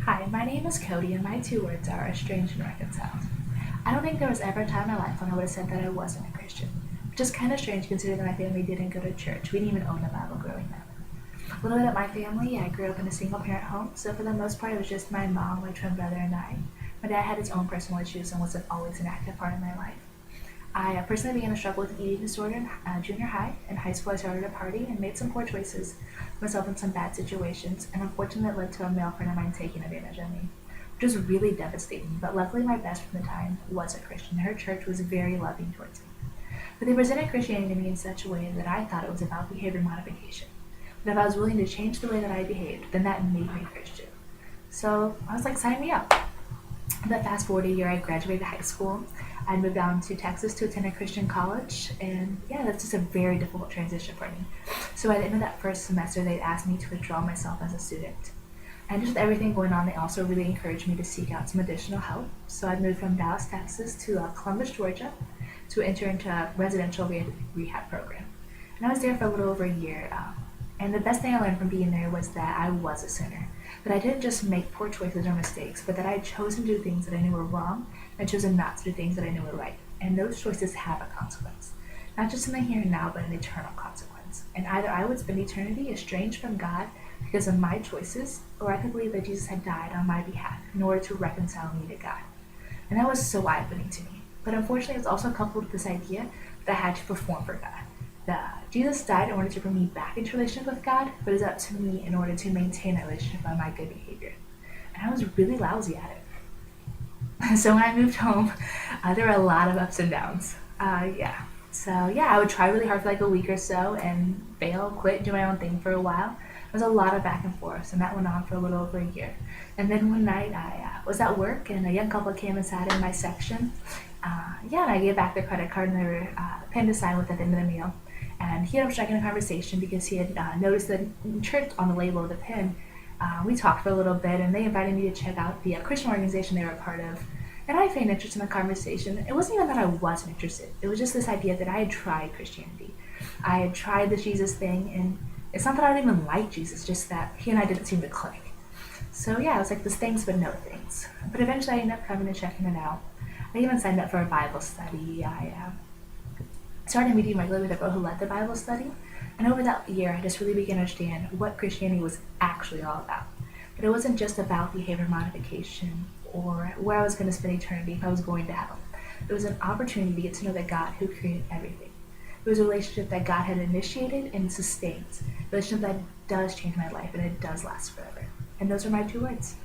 Hi, my name is Kodi, and my two words are estranged and reconciled. I don't think there was ever a time in my life when I would have said that I wasn't a Christian, which is kind of strange considering that my family didn't go to church. We didn't even own a Bible growing up. A little bit of my family, I grew up in a single parent home, so for the most part it was just my mom, my twin brother, and I. My dad had his own personal issues and wasn't always an active part of my life. I personally began to struggle with an eating disorder in junior high. In high school, I started a party and made some poor choices, myself in some bad situations, and unfortunately it led to a male friend of mine taking advantage of me, which was really devastating. But luckily, my best friend at the time was a Christian. Her church was very loving towards me. But they presented Christianity to me in such a way that I thought it was about behavior modification. That if I was willing to change the way that I behaved, then that made me Christian. So I was like, sign me up. But fast forward a year, I graduated high school. I moved down to Texas to attend a Christian college, and yeah, that's just a very difficult transition for me. So at the end of that first semester, they asked me to withdraw myself as a student. And just with everything going on, they also really encouraged me to seek out some additional help. So I moved from Dallas, Texas to Columbus, Georgia to enter into a residential rehab program. And I was there for a little over a year. And the best thing I learned from being there was that I was a sinner. That I didn't just make poor choices or mistakes, but that I had chosen to do things that I knew were wrong and chosen not to do things that I knew were right. And those choices have a consequence. Not just in the here and now, but an eternal consequence. And either I would spend eternity estranged from God because of my choices, or I could believe that Jesus had died on my behalf in order to reconcile me to God. And that was so eye-opening to me. But unfortunately, it was also coupled with this idea that I had to perform for God. That Jesus died in order to bring me back into relationship with God, but it's up to me in order to maintain that relationship by my good behavior. And I was really lousy at it. So when I moved home, there were a lot of ups and downs. So yeah, I would try really hard for like a week or so and fail, quit, do my own thing for a while. There was a lot of back and forth, and that went on for a little over a year. And then one night I was at work, and a young couple came and sat in my section. And I gave back their credit card and their pen to sign with at the end of the meal. And he ended up striking a conversation because he had noticed that in church on the label of the pen, we talked for a little bit, and they invited me to check out the Christian organization they were a part of. And I found interest in the conversation. It wasn't even that I wasn't interested. It was just this idea that I had tried Christianity. I had tried the Jesus thing, and it's not that I didn't even like Jesus, just that he and I didn't seem to click. So yeah, it was like this things but no things. But eventually I ended up coming and checking it out. I even signed up for a Bible study. I started meeting regularly with the girl who led the Bible study. And over that year, I just really began to understand what Christianity was actually all about. But it wasn't just about behavior modification or where I was going to spend eternity if I was going to hell. It was an opportunity to get to know the God who created everything. It was a relationship that God had initiated and sustains. A relationship that does change my life and it does last forever. And those are my two words.